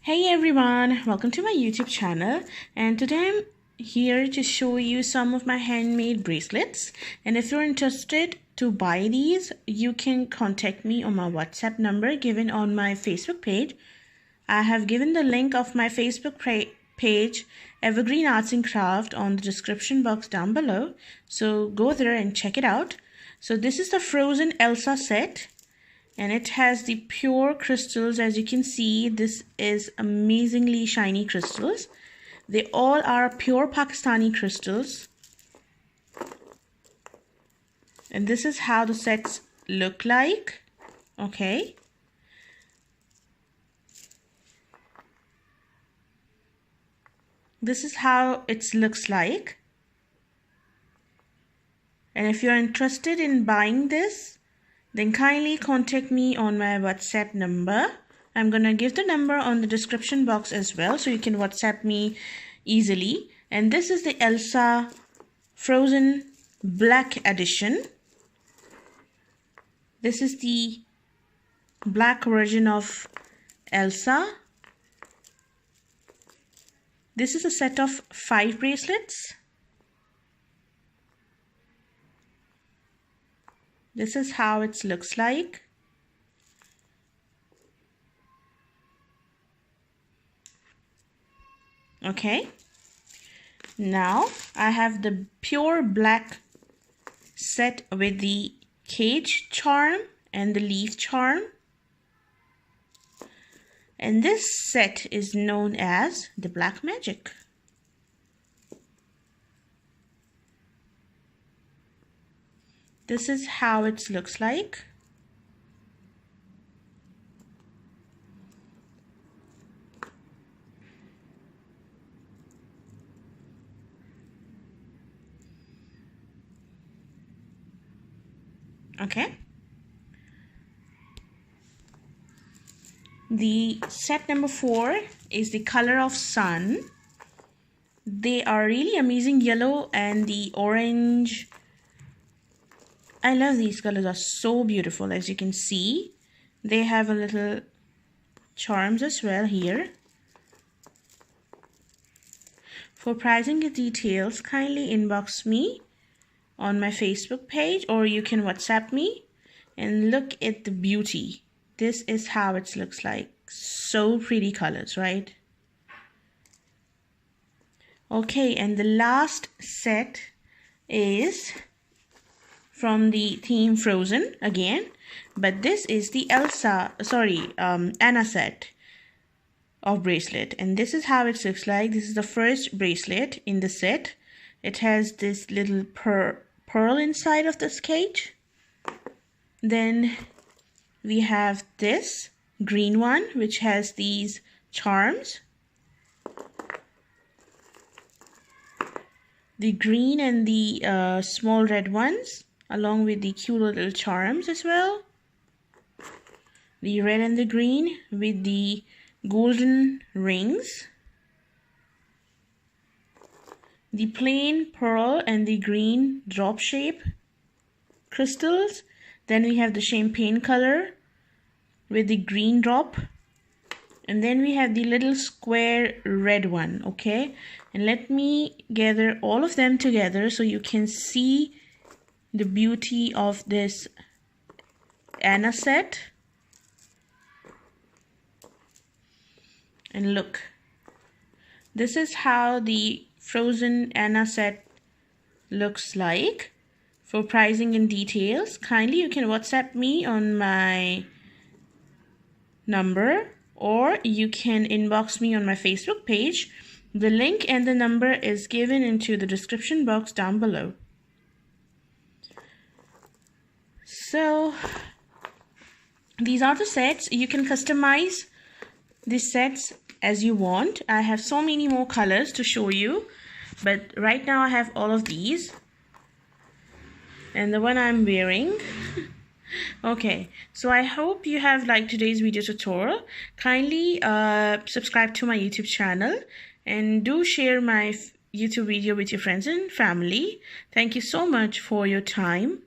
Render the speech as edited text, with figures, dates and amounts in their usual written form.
Hey everyone, welcome to my YouTube channel, and today I'm here to show you some of my handmade bracelets. And if you're interested to buy these, you can contact me on my WhatsApp number given on my Facebook page. I have given the link of my Facebook page, Evergreen Arts and Craft, on the description box down below, so go there and check it out. So this is the Frozen Elsa set, and it has the pure crystals. As you can see, this is amazingly shiny crystals. They all are pure Pakistani crystals, and this is how the sets look like. Okay, this is how it looks like. And if you're interested in buying this, then kindly contact me on my WhatsApp number. I'm gonna give the number on the description box as well, so you can WhatsApp me easily. And this is the Elsa Frozen Black Edition. This is the black version of Elsa. This is a set of 5 bracelets. This is how it looks like. Okay, now I have the pure black set with the cage charm and the leaf charm. And this set is known as the Black Magic. This is how it looks like. Okay. The set number 4 is the Color of Sun. They are really amazing yellow and the orange. I love these colors, are so beautiful. As you can see, they have a little charms as well here. For pricing and details, kindly inbox me on my Facebook page, or you can WhatsApp me. And look at the beauty. This is how it looks like. So pretty colors, right? Okay, and the last set is from the theme Frozen again, but this is the Anna set of bracelet, and this is how it looks like. This is the first bracelet in the set. It has this little pearl inside of this cage. Then we have this green one, which has these charms. The green and the small red ones, along with the cute little charms as well. The red and the green with the golden rings. The plain pearl and the green drop shape crystals. Then we have the champagne color with the green drop. And then we have the little square red one, okay? And let me gather all of them together so you can see the beauty of this Anna set. And look, this is how the Frozen Anna set looks like. For pricing and details, kindly you can WhatsApp me on my number, or you can inbox me on my Facebook page. The link and the number is given into the description box down below. So these are the sets. You can customize these sets as you want. I have so many more colors to show you, but right now I have all of these and the one I'm wearing. Okay, so I hope you have liked today's video tutorial. Kindly subscribe to my YouTube channel and do share my YouTube video with your friends and family. Thank you so much for your time.